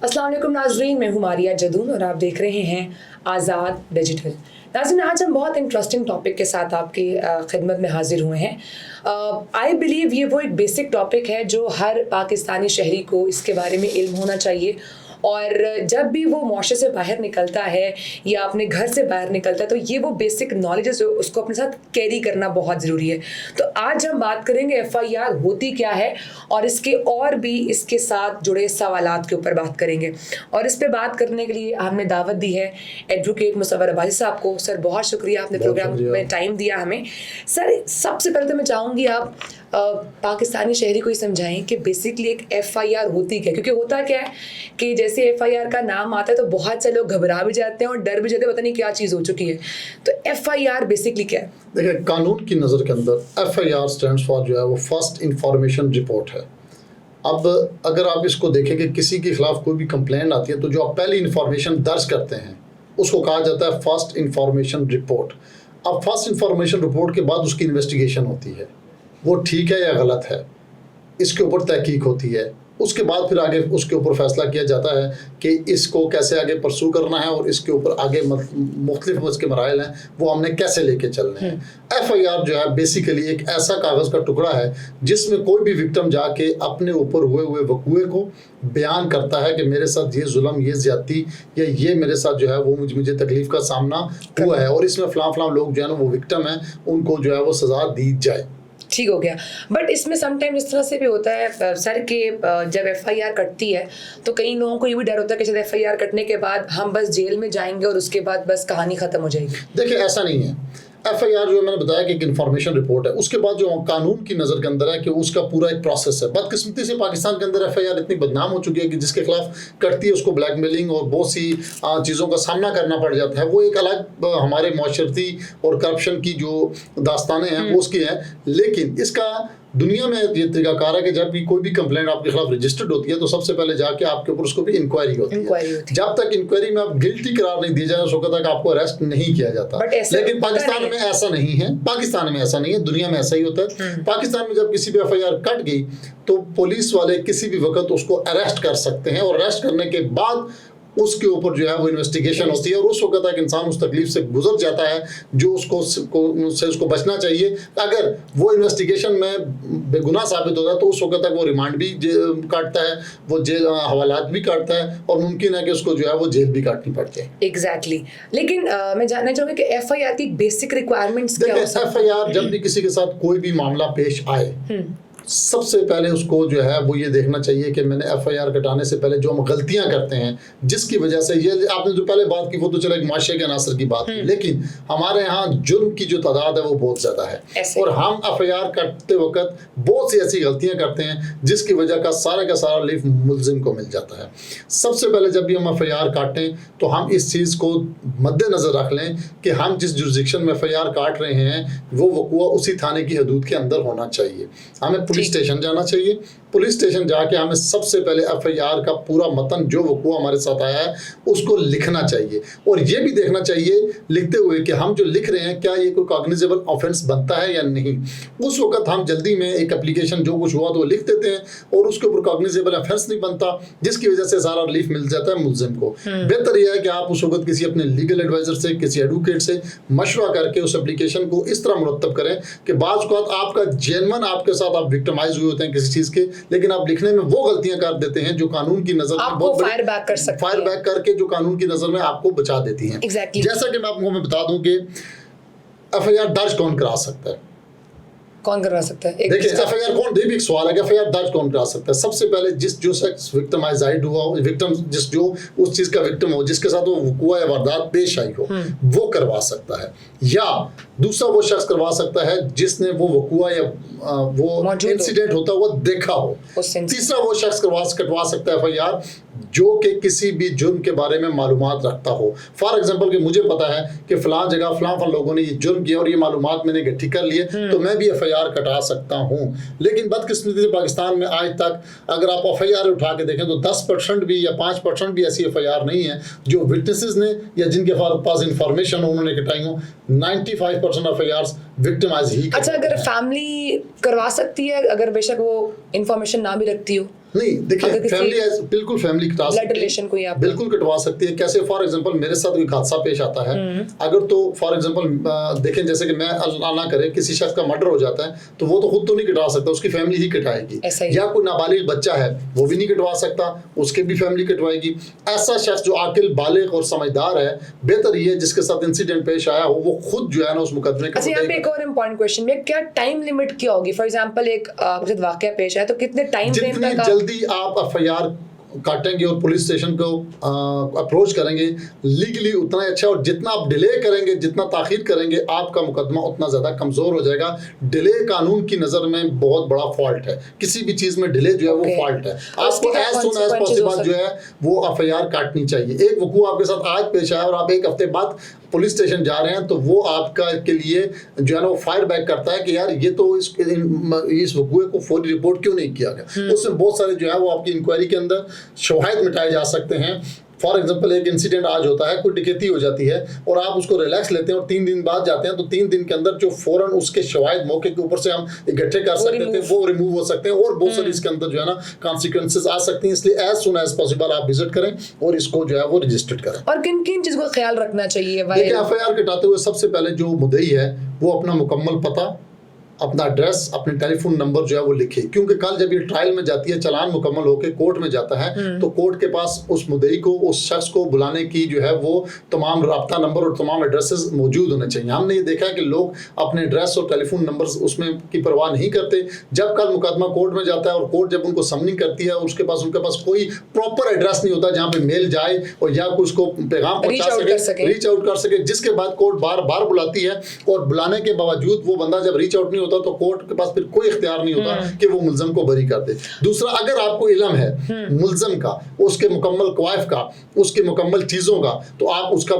अस्सलाम वालेकुम नाजरीन, मैं हूँ मारिया जदून और आप देख रहे हैं आज़ाद डिजिटल। नाज़रीन, आज हम बहुत इंटरेस्टिंग टॉपिक के साथ आपकी खिदमत में हाजिर हुए हैं। आई बिलीव ये वो एक बेसिक टॉपिक है जो हर पाकिस्तानी शहरी को इसके बारे में इल्म होना चाहिए, और जब भी वो मुआशरे से बाहर निकलता है या अपने घर से बाहर निकलता है तो ये वो बेसिक नॉलेज है जो उसको अपने साथ कैरी करना बहुत ज़रूरी है। तो आज हम बात करेंगे FIR होती क्या है और इसके और भी इसके साथ जुड़े सवालात के ऊपर बात करेंगे। और इस पे बात करने के लिए हमने दावत दी है एडवोकेट मुसव्वर अब्बासी साहब को। सर, बहुत शुक्रिया, आपने प्रोग्राम में टाइम दिया हमें। सर, सबसे पहले तो मैं चाहूँगी आप पाकिस्तानी शहरी को ही समझाएं कि बेसिकली एक FIR होती क्या है, क्योंकि होता क्या है कि जैसे FIR का नाम आता है तो बहुत से लोग घबरा भी जाते हैं और डर भी जाते हैं, पता नहीं क्या चीज़ हो चुकी है। तो FIR बेसिकली क्या है? देखिए, कानून की नज़र के अंदर FIR स्टैंड्स फॉर जो है वो फर्स्ट इंफॉर्मेशन रिपोर्ट है। अब अगर आप इसको देखें कि किसी के खिलाफ कोई भी कंप्लेंट आती है तो जो आप पहली इंफॉर्मेशन दर्ज करते हैं उसको कहा जाता है फर्स्ट इंफॉर्मेशन रिपोर्ट। अब फर्स्ट इंफॉर्मेशन रिपोर्ट के बाद उसकी इन्वेस्टिगेशन होती है, वो ठीक है या गलत है, इसके ऊपर तहकीक होती है। उसके बाद फिर आगे उसके ऊपर फैसला किया जाता है कि इसको कैसे आगे परसू करना है और इसके ऊपर आगे मुख्तलिफ उसके मराइल हैं वो हमने कैसे लेके चलने हैं। FIR जो है बेसिकली एक ऐसा कागज़ का टुकड़ा है जिसमें कोई भी विक्टिम जाके अपने ऊपर हुए वक़ूए को बयान करता है कि मेरे साथ ये जुल्म, ये ज़्यादती या ये मेरे साथ जो है वो मुझे तकलीफ़ का सामना हुआ है और इसमें फ़लाँ लोग जो है ना वो विक्टिम हैं, उनको जो है वो सज़ा दी जाए। ठीक हो गया। बट इसमें समटाइम इस तरह से भी होता है सर कि जब FIR कटती है तो कई लोगों को ये भी डर होता है कि शायद FIR कटने के बाद हम बस जेल में जाएंगे और उसके बाद बस कहानी ख़त्म हो जाएगी। देखिए, ऐसा नहीं है। FIR जो मैंने बताया कि एक इन्फॉर्मेशन रिपोर्ट है, उसके बाद जो कानून की नज़र के अंदर है कि उसका पूरा एक प्रोसेस है। बदकिस्मती से पाकिस्तान के अंदर FIR इतनी बदनाम हो चुकी है कि जिसके खिलाफ कटती है उसको ब्लैकमेलिंग और बहुत सी चीज़ों का सामना करना पड़ जाता है। वो एक अलग हमारे माशरती और करप्शन की जो दास्तानें हैं वो उसकी हैं। लेकिन इसका दुनिया में ये तरीकाकार है कि जब भी कोई भी कंप्लेंट आपके खिलाफ रजिस्टर्ड होती है तो सबसे पहले जाके आपके ऊपर उसको भी इंक्वायरी होती है। जब तक इंक्वायरी में आप गिल्टी करार नहीं दिए जाए उस वक्त तक आपको अरेस्ट नहीं किया जाता। लेकिन पाकिस्तान में ऐसा नहीं है। पाकिस्तान में ऐसा नहीं है, दुनिया में ऐसा ही होता है। पाकिस्तान में जब किसी भी FIR कट गई तो पुलिस वाले किसी भी वक्त उसको अरेस्ट कर सकते हैं और अरेस्ट करने के बाद उसके ऊपर जो है वो इन्वेस्टिगेशन होती है और उस वक्त तक इंसान उस तकलीफ से गुजर जाता है जो उसको बचना चाहिए। अगर वो इन्वेस्टिगेशन में बेगुनाह साबित होता है तो उस वक्त तक वो रिमांड भी काटता है, वो जेल हवालात भी काटता है और मुमकिन है कि उसको जो है वो जेल भी काटनी पड़ती है। एग्जैक्टली। लेकिन मैं जानना चाहूँगी कि FIR की बेसिक रिक्वायरमेंट्स क्या हो सकती है? FIR जब भी किसी के साथ कोई भी मामला पेश आए सबसे पहले उसको जो है वो ये देखना चाहिए कि मैंने FIR कटाने से पहले जो हम गलतियां करते हैं जिसकी वजह से ये आपने जो पहले बात की वो तो चलो एक माशरे के अनासर की बात की, लेकिन हमारे यहाँ जुर्म की जो तादाद है वो बहुत ज़्यादा है और हम FIR करते वक्त बहुत सी ऐसी गलतियां करते हैं जिसकी वजह का सारा लीफ मुलजिम को मिल जाता है। सबसे पहले जब भी हम FIR काटें तो हम इस चीज़ को मद्देनज़र रख लें कि हम जिस जुरिस्डिक्शन में FIR काट रहे हैं वो वक़ूआ उसी थाने की हदूद के अंदर होना चाहिए। हमें पुलिस स्टेशन जाना चाहिए। पुलिस स्टेशन जाके हमें सबसे पहले FIR का पूरा मतन जो वक़ूआ हमारे साथ आया है उसको लिखना चाहिए और ये भी देखना चाहिए लिखते हुए कि हम जो लिख रहे हैं क्या ये कोई कॉग्निजेबल ऑफेंस बनता है या नहीं। उस वक्त हम जल्दी में एक एप्लीकेशन जो कुछ हुआ तो वो लिख देते हैं और उसके ऊपर कॉग्निजेबल ऑफेंस नहीं बनता जिसकी वजह से सारा रिलीफ मिल जाता है मुलजिम को। बेहतर यह है कि आप उस वक्त किसी अपने लीगल एडवाइजर से, किसी एडवोकेट से मशवरा करके उस एप्लीकेशन को इस तरह मुरतब करें कि बाज़ औक़ात आपका जेन्युइन आपके साथ आप विक्टिमाइज हुए होते हैं किसी चीज़ के, लेकिन आप लिखने में वो गलतियां कर देते हैं जो कानून की नजर में बहुत फायर बैक करके जो कानून की नजर में आपको बचा देती हैं। जैसा कि मैं आपको बता दूं कि FIR दर्ज कौन करा सकता है? कौन करा सकता है? देखिए, FIR कौन, ये भी एक सवाल है कि FIR दर्ज कौन करा सकता है। सबसे पहले जो शख्स विक्टिमाइज्ड हुआ, विक्टिम जो उस चीज़ का विक्टिम हो, जिसके साथ वो वक़ूआ या वारदात पेश आई हो, वो करवा सकता है। या दूसरा वो शख्स करवा सकता है जिसने वो वक़ूआ या वो इंसिडेंट होता हुआ देखा हो। तीसरा वो शख्स कटवा सकता है FIR जो कि किसी भी जुर्म के बारे में मालूमात रखता हो। फॉर एग्जांपल कि मुझे पता है कि फ़लाँ जगह फ़लाँ लोगों ने ये जुर्म किया और ये मालूमात मैंने इकट्ठी कर लिए तो मैं भी FIR कटा सकता हूँ। लेकिन बदकिस्मती से पाकिस्तान में आज तक अगर आप FIR उठा के देखें तो 10% भी या 5% भी ऐसी FIR नहीं है जो विटनेसेस ने या जिनके पास इंफॉर्मेशन उन्होंने इकट्ठाई हो 95% FIRs विक्टिमाइज ही अच्छा, करते अगर हैं। फैमिली करवा सकती है अगर बेशक वो इन्फॉर्मेशन ना भी रखती हो? नहीं देखिए, अगर किसी फैमिली बिल्कुल फैमिली कटवा ब्लड सकती रिलेशन कोई है, आप बिल्कुल कटवा सकती है। कैसे? फॉर एग्जांपल मेरे साथ कोई हादसा पेश आता है, अगर तो फॉर एग्जांपल देखें जैसे कि मैं अल्लाह ना करे किसी शख्स का मर्डर हो जाता है, तो वो तो खुद तो नहीं कटवा सकता, उसकी फैमिली ही कटवाएगी। ऐसा ही। या कोई नाबालिग बच्चा है वो भी नहीं कटवा सकता, उसके भी फैमिली कटवाएगी। ऐसा शख्स जो आकिल बालिग और समझदार है, बेहतर ये जिसके साथ इंसिडेंट पेश आया हो वो खुद जो है ना उस मुकदमे का अच्छा, यहाँ पे एक और इम्पोर्टेंट क्वेश्चन है, क्या टाइम लिमिट क्या होगी? फॉर एग्जांपल एक आपके साथ वाकया पेश है तो कितने टाइम फ्रेम जितनी तक आप जल्दी आप FIR काटेंगे और पुलिस स्टेशन को अप्रोच करेंगे लीगली उतना ही अच्छा, और जितना आप डिले करेंगे, जितना ताखीर करेंगे, आपका मुकदमा उतना ज़्यादा कमज़ोर हो जाएगा। डिले कानून की नज़र में बहुत बड़ा फॉल्ट है, किसी भी चीज़ में डिले जो है वो फॉल्ट है। आपको एज सुन एज पॉसिबल जो है वो FIR काटनी चाहिए। एक वकूआ आपके साथ आज पेश आया और आप एक हफ्ते बाद पुलिस स्टेशन जा रहे हैं, तो वो आपका के लिए जो है ना वो फायर बैक करता है कि यार ये तो इस वकूए को फौरी रिपोर्ट क्यों नहीं किया गया। उसमें बहुत सारे जो है वो आपकी इंक्वायरी के अंदर शवाहिद मिटाए जा सकते हैं। फॉर एग्जाम्पल एक इंसिडेंट आज होता है, कोई डकैती हो जाती है और आप उसको रिलैक्स लेते हैं और 3 दिन बाद जाते हैं, तो 3 दिन के अंदर जो फौरन उसके शवाहिद मौके के ऊपर से हम इकट्ठे कर सकते थे वो रिमूव हो सकते हैं, और बहुत सारी इसके अंदर जो है ना कॉन्सिक्वेंसेस आ सकती हैं। इसलिए एज सुन एज पॉसिबल आप विजिट करें और इसको जो है वो रजिस्टर्ड करें। और किन किन चीज़ों का ख्याल रखना चाहिए? देखिए, FIR कटाते हुए सबसे पहले जो मुद्दई है वो अपना मुकम्मल पता, अपना एड्रेस, अपने टेलीफोन नंबर जो है वो लिखे, क्योंकि कल जब ये ट्रायल में जाती है, चालान मुकम्मल होकर कोर्ट में जाता है, तो कोर्ट के पास उस मुद्दई को, उस शख्स को बुलाने की जो है वो तमाम राब्ता नंबर और तमाम एड्रेसेस मौजूद होने चाहिए। हमने ये देखा है कि लोग अपने एड्रेस और टेलीफोन नंबर उसमें की परवाह नहीं करते। जब कल मुकदमा कोर्ट में जाता है और कोर्ट जब उनको समनिंग करती है, उसके पास उनके पास कोई प्रॉपर एड्रेस नहीं होता जहाँ पे मेल जाए और या कोई उसको पैगाम पहुंचा सके, रीच आउट कर सके, जिसके बाद कोर्ट बार बार बुलाती है, और बुलाने के बावजूद वो बंदा जब रीच आउट नहीं होता तो कोर्ट के पास फिर कोई इख्तियार नहीं होता कि वो मुल्ज़म को बरी कर दे। दूसरा, अगर आपको इल्म है मुल्ज़म का, उसके मुकम्मल क्वाइफ का, उसके मुकम्मल चीज़ों का, तो आप उसका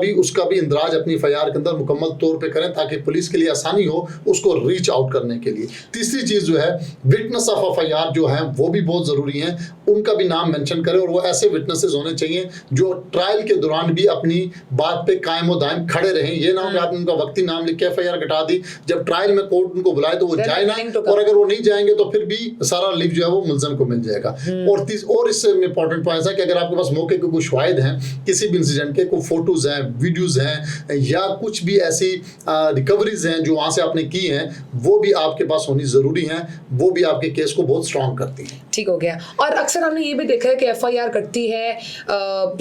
भी इंदराज अपनी FIR के अंदर मुकम्मल तौर पे करें ताकि पुलिस के लिए आसानी हो उसको रीच आउट करने के लिए। तीसरी चीज़ जो है, विटनेस ऑफ FIR जो है वो भी बहुत ज़रूरी है, उनका भी नाम मेंशन करें, और वो ऐसे विटनेसेस होने चाहिए जो ट्रायल के दौरान भी अपनी बात पे कायम व दायम खड़े रहें। ये ना हो कि आपने उनका वक्ती नाम लिख के FIR कटा दी, जब ट्रायल में कोर्ट उनको बुलाए तो वो जाए ना, और अगर वो नहीं जाएंगे तो फिर भी सारा लीव जो है वो मुल्ज़म को मिल जाएगा। और इससे इंपॉर्टेंट पॉइंट है कि अगर आपके पास मौके के कुछ शवाहिद हैं, किसी भी इंसिडेंट के, कोई फोटोज हैं, वीडियोज हैं, या कुछ भी ऐसी रिकवरीज हैं जो वहाँ से आपने की हैं, वो भी आपके पास होनी ज़रूरी हैं, वो भी आपके केस को बहुत स्ट्रॉन्ग करती हैं। ठीक हो गया। और अक्सर हमने ये भी देखा है कि FIR कटती है,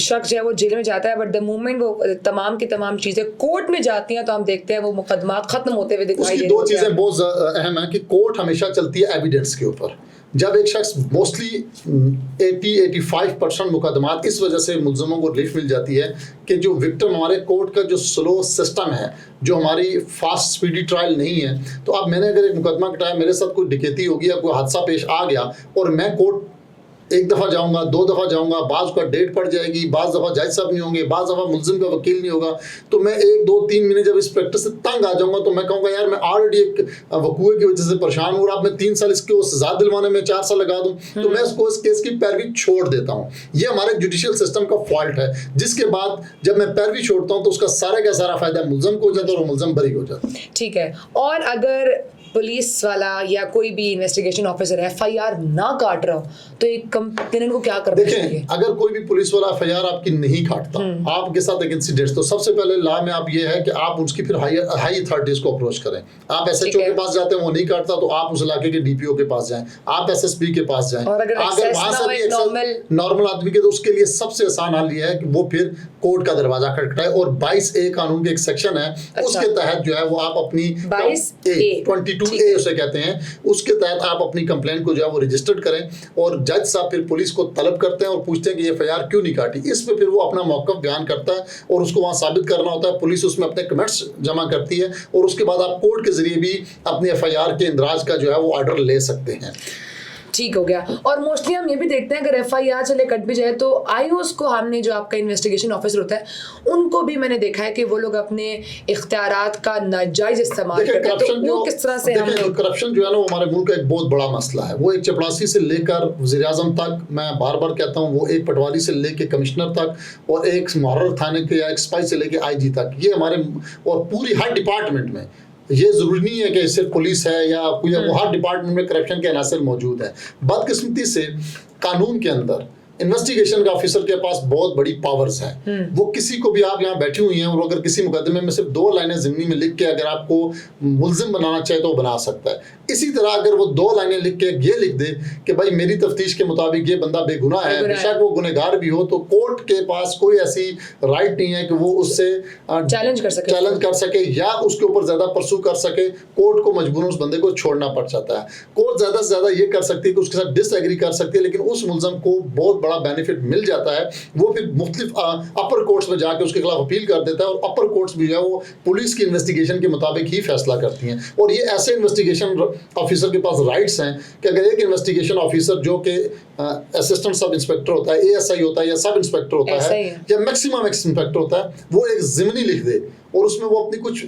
शख्स जो है वो जेल में जाता है, बट द मोमेंट वो तमाम की तमाम चीज़ें कोर्ट में जाती हैं तो हम देखते हैं वो मुकदमा खत्म होते हुए दिखाई उसकी 2 चीज़ें बहुत अहम है कि कोर्ट हमेशा चलती है एविडेंस के ऊपर। जब एक शख्स मोस्टली 80-85% मुकदमात इस वजह से मुल्ज़मों को रिलीफ मिल जाती है कि जो विक्टिम, हमारे कोर्ट का जो स्लो सिस्टम है, जो हमारी फास्ट स्पीडी ट्रायल नहीं है, तो अब मैंने अगर एक मुकदमा कटाया, मेरे साथ कोई डकैती होगी या कोई हादसा पेश आ गया और मैं कोर्ट 1 दफ़ा जाऊंगा, 2 दफ़ा जाऊंगा, बाज़ का डेट पड़ जाएगी, बाज़ दफ़ा जज साहब नहीं होंगे, बाज़ दफ़ा मुल्ज़िम का वकील नहीं होगा, तो मैं 1, 2, 3 महीने जब इस प्रैक्टिस से तंग आ जाऊंगा तो मैं कहूँगा यार मैं ऑलरेडी एक वकूए की वजह से परेशान हूँ और अब मैं 3 साल इसको सजा दिलवाने में 4 साल लगा दूँ, तो मैं इसको इस केस की पैरवी छोड़ देता हूँ। ये हमारे जुडिशियल सिस्टम का फॉल्ट है, जिसके बाद जब मैं पैरवी छोड़ता हूँ तो उसका सारे का सारा फायदा मुल्ज़िम को हो जाता है और मुल्ज़िम बरी हो जाता है। ठीक है। और अगर पुलिस वाला या कोई भी इन्वेस्टिगेशन ऑफिसर FIR ना काट रहा हो तो एक कंप्लेनेंट को क्या करना चाहिए? देखें, अगर कोई भी पुलिस वाला FIR आपकी नहीं काटता, आपके साथ एक इंसिडेंट, तो सबसे पहले लॉ में आप ये है कि आप उसकी फिर हाई अथॉरिटीज को अप्रोच करें। आप SHO के पास जाते हैं, वो नहीं काटता तो आप उस इलाके के DPO के पास जाएं, आप SSP के पास जाएं। और अगर वहां से भी नॉर्मल आदमी के, तो उसके लिए सबसे आसान हल ये है कि वो फिर कोर्ट का दरवाजा खटखटाए, और 22A कानून के एक सेक्शन है, उसके तहत जो है वो आप अपनी 22A उसे कहते हैं, उसके तहत आप अपनी कंप्लेंट को जो है वो रजिस्टर्ड करें, और जज साहब फिर पुलिस को तलब करते हैं और पूछते हैं कि ये FIR क्यों नहीं काटी। इस पे फिर वो अपना मौक़िफ़ बयान करता है और उसको वहाँ साबित करना होता है। पुलिस उसमें अपने कमेंट्स जमा करती है और उसके बाद आप कोर्ट के जरिए भी अपनी FIR के इंदराज का जो है वो ऑर्डर ले सकते हैं। ठीक हो गया। और मोस्टली हम ये भी देखते हैं अगर एफआईआर चले कट भी जाए तो आईओस को हमने जो आपका इन्वेस्टिगेशन ऑफिसर होता है उनको भी मैंने देखा है कि वो लोग अपने इख्तियारात का नाजायज इस्तेमाल करते हैं। तो वो किस तरह से हम लोग करप्शन जो है ना वो हमारे मुल्क का एक बहुत बड़ा मसला है। वो एक चपड़ासी से लेकर वज़ीर आज़म तक, मैं बार बार कहता हूँ, वो एक पटवारी से लेकर कमिश्नर तक और एक मुहर्रिर थाने के या एक सिपाही से लेकर आईजी तक, ये हमारे और पूरी हर डिपार्टमेंट में, ये ज़रूरी नहीं है कि सिर्फ पुलिस है या कोई, वो हर डिपार्टमेंट में करप्शन के अनासर मौजूद है। बदकिस्मती से कानून के अंदर इन्वेस्टिगेशन का ऑफिसर के पास बहुत बड़ी पावर्स हैं। वो किसी को भी, आप यहाँ बैठी हुई हैं और अगर किसी मुकदमे में सिर्फ 2 लाइनें ज़िम्नी में लिख के अगर आपको मुल्जिम बनाना चाहे तो वो बना सकता है। इसी तरह अगर वो 2 लाइनें लिख के ये लिख दे कि भाई मेरी तफ्तीश के मुताबिक ये बंदा बेगुनाह है, बेशक वो गुनहगार भी हो, तो कोर्ट के पास कोई ऐसी राइट नहीं है कि वो उससे चैलेंज कर सके या उसके ऊपर ज़्यादा परसू कर सके। कोर्ट को मजबूरन उस बंदे को छोड़ना पड़ जाता है। कोर्ट ज़्यादा से ज़्यादा ये कर सकती है कि उसके साथ डिसएग्री कर सकती है, लेकिन उस मुल्ज़म को बहुत बड़ा बेनिफिट मिल जाता है। वो फिर मुख्तलिफ अपर कोर्ट्स में जाके उसके खिलाफ अपील कर देता है और अपर कोर्ट्स भी जो है वो पुलिस की इन्वेस्टिगेशन के मुताबिक ही फैसला करती हैं। और ये ऐसे इन्वेस्टिगेशन ऑफिसर के पास राइट्स हैं कि अगर एक इन्वेस्टिगेशन ऑफिसर जो कि असिस्टेंट सब इंस्पेक्टर होता है, एएसआई होता है या सब इंस्पेक्टर होता है या मैक्सिमम इंस्पेक्टर होता है, वो एक ज़िमनी लिख दे और उसमें वो अपनी कुछ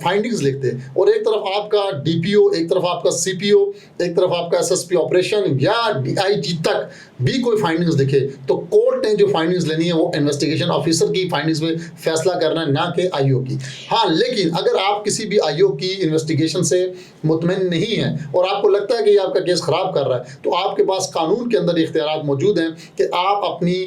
फाइंडिंग्स लिखते हैं और एक तरफ आपका डीपीओ, एक तरफ आपका सीपीओ, एक तरफ आपका एसएसपी ऑपरेशन या डीआईजी तक भी कोई फाइंडिंग्स दिखे, तो कोर्ट ने जो फाइंडिंग्स लेनी है वो इन्वेस्टिगेशन ऑफिसर की फाइंडिंग्स में फैसला करना है, ना कि आईओ की। हाँ, लेकिन अगर आप किसी भी आईओ की इन्वेस्टिगेशन से मुतमईन नहीं है और आपको लगता है कि ये आपका केस ख़राब कर रहा है, तो आपके पास कानून के अंदर इख्तियारात मौजूद हैं कि आप अपनी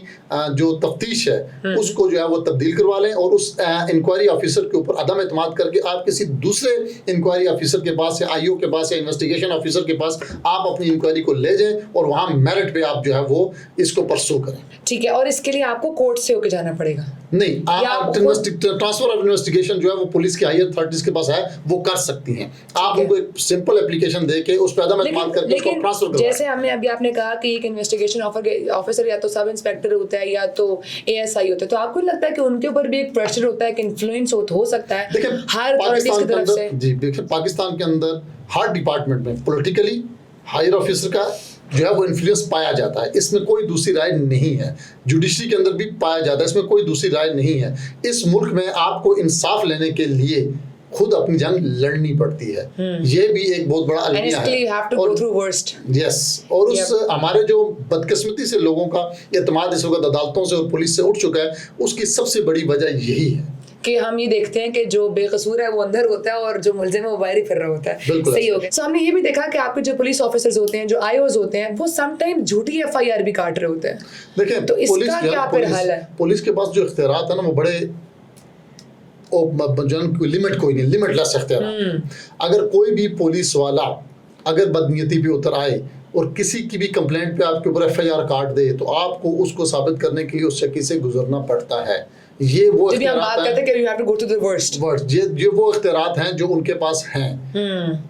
जो तफ्तीश है उसको जो है वो तब्दील करवा लें और उस इंक्वायरी ऑफिसर के ऊपर अदम एतमाद करके आप किसी दूसरे इंक्वायरी ऑफिसर के पास या आईओ के पास या इन्वेस्टिगेशन ऑफिसर के पास आप अपनी इंक्वायरी को ले जाएं और वहाँ मेरिट पे आप जो है वो इसको परसू करें। ठीक है। और इसके लिए आपको कोर्ट से होके जाना पड़ेगा? नहीं, आप ट्रांसफर ऑफ इन्वेस्टिगेशन जो है वो पुलिस की हायर अथॉरिटीज के पास है, वो कर सकती हैं। आप उनको एक सिंपल एप्लीकेशन दे के उस पर अदम एतमाद करके उसको ट्रांसफर करवाएं। जैसे हमें अभी आपने कहा कि एक इन्वेस्टिगेशन ऑफिसर या तो सब इंस्पेक्टर होता है या तो एएसआई होता है, तो आपको लगता है कि उनके ऊपर भी एक प्रेशर होता है, कि इन्फ्लुएंस हो सकता है हर अथॉरिटीज की तरफ से? जी देखिए, पाकिस्तान के अंदर हर डिपार्टमेंट में पॉलिटिकली हायर ऑफिसर का जो है वो इन्फ्लुएंस पाया जाता है, इसमें कोई दूसरी राय नहीं है। जुडिशरी के अंदर भी पाया जाता है, इसमें कोई दूसरी राय नहीं है। इस मुल्क में आपको इंसाफ लेने के लिए खुद अपनी जंग लड़नी पड़ती है, ये भी एक बहुत बड़ा अलमिया है। यस, और उस हमारे जो बदकिस्मती से लोगों का एतमाद इस वक्त अदालतों से और पुलिस से उठ चुका है, उसकी सबसे बड़ी वजह यही है कि हम ये देखते हैं कि जो बेकसूर है वो अंदर होता है और जो मुल्जिम है वो बाहर ही फिर रहा होता है। सही हो गया। सो हमने ये भी देखा कि आपके जो पुलिस ऑफिसर्स होते हैं, जो आईओज होते हैं, वो समटाइम झूठी एफआईआर भी काट रहे होते हैं। देखिए, तो इसका क्या फिर हाल है? पुलिस के पास जो इख्तियारात है ना वो बड़े लिमिट कोई नहीं, लिमिटलेस इख्तियारात। अगर कोई भी पुलिस वाला अगर बदनीयती पे उतर आए और किसी की भी कंप्लेंट पे आपके ऊपर एफआईआर काट दे, तो आपको उसको साबित करने के लिए उस चक्की से गुजरना पड़ता है। ये वो जब हम बात करते हैं कि you have to go to the worst, ये वो इख्तियारात हैं जो उनके पास हैं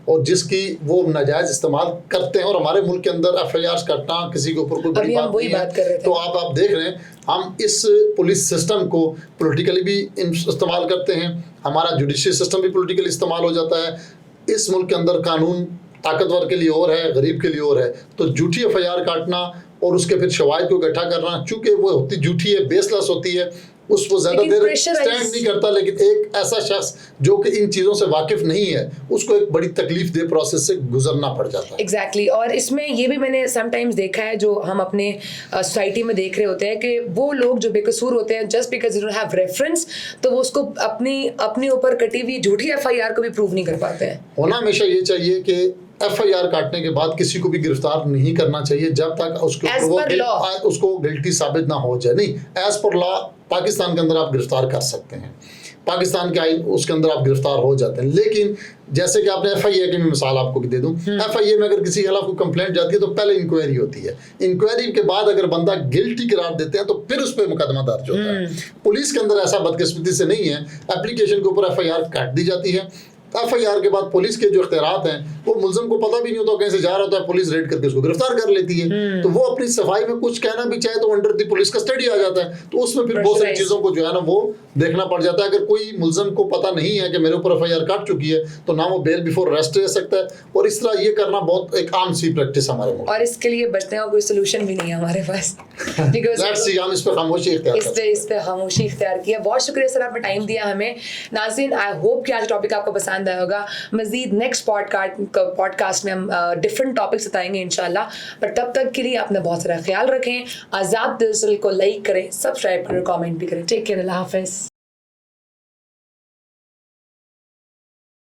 और जिसकी वो नाजायज इस्तेमाल करते हैं। और हमारे मुल्क के अंदर एफआईआर काटना किसी के ऊपर कोई बड़ी बात नहीं है। तो आप देख रहे हैं, हम इस पुलिस सिस्टम को पॉलिटिकली भी इस्तेमाल करते हैं, हमारा जुडिशरी सिस्टम भी पॉलिटिकली इस्तेमाल हो जाता है। इस मुल्क के अंदर कानून ताकतवर के लिए और है, गरीब के लिए और है। तो झूठी एफआईआर काटना और उसके फिर शवाहिद को इकट्ठा करना, चूंकि वो होती झूठी है, बेसलेस होती है, उसको ज्यादा देर स्टैंड नहीं करता, लेकिन एक ऐसा शख्स जो कि इन चीजों से वाकिफ नहीं है, उसको एक बड़ी तकलीफ दे प्रोसेस से गुजरना पड़ जाता है। एग्जैक्टली। और इसमें ये भी मैंने समटाइम्स देखा है, जो हम अपने सोसाइटी में देख रहे होते हैं, कि वो लोग जो बेकसूर होते हैं, just because you have reference, तो वो उसको अपनी ऊपर कटी हुई झूठी एफआईआर को भी प्रूव नहीं कर पाते हैं। होना हमेशा ये चाहिए कि एफआईआर काटने के बाद किसी को भी गिरफ्तार नहीं करना चाहिए जब तक उसको गिल्टी साबित ना हो जाए। नहीं, एज पर लॉ पाकिस्तान के अंदर आप गिरफ्तार कर सकते हैं, पाकिस्तान के आइन उसके अंदर आप गिरफ्तार हो जाते हैं। लेकिन जैसे कि आपने एफआईए की मिसाल आपको दे दूं, एफआईए में अगर किसी के खिलाफ कोई कंप्लेंट जाती है तो पहले इंक्वायरी होती है, इंक्वायरी के बाद अगर बंदा गिल्टी करार देते हैं तो फिर उस पर मुकदमा दर्ज होता है। पुलिस के अंदर ऐसा बदकिस्मती से नहीं है, एप्लीकेशन के ऊपर एफआईआर काट दी जाती है, FIR के बाद पुलिस के जो इख्तियारात हैं वो मुलजम को पता भी नहीं होता, कहीं से जा रहा होता है, पुलिस रेड करके उसको गिरफ्तार कर लेती है। तो वो अपनी सफाई में कुछ कहना भी चाहे तो अंडर द पुलिस कस्टडी आ जाता है। तो उसमें फिर बहुत सारी चीज़ों को जो है ना वो देखना पड़ जाता है। अगर कोई मुलजम को पता नहीं है कि मेरे ऊपर FIR कट चुकी है तो ना वो बेल बिफोर अरेस्ट रह सकता है, और इस तरह ये करना बहुत एक आम सी प्रैक्टिस हमारे मुल्क। और इसके लिए बचने का कोई सोल्यूशन भी नहीं है हमारे पास। Let's see, हम इस पर खामोशी इख्तियार करते हैं। इस पे खामोशी इख्तियार किया। बहुत शुक्रिया सर, आपने टाइम दिया हमें। नाज़रीन, आई होप कि आज टॉपिक आपको पसंद आया होगा। मजीद नेक्स्ट पॉडकास्ट में हम डिफरेंट टॉपिक्स बताएंगे इंशाल्लाह। पर तब तक के लिए अपना बहुत सारा ख्याल रखें। आज़ाद डिजिटल को लाइक करें, सब्सक्राइब करें, कमेंट भी करें। टेक केयर, अल्लाह हाफिज़।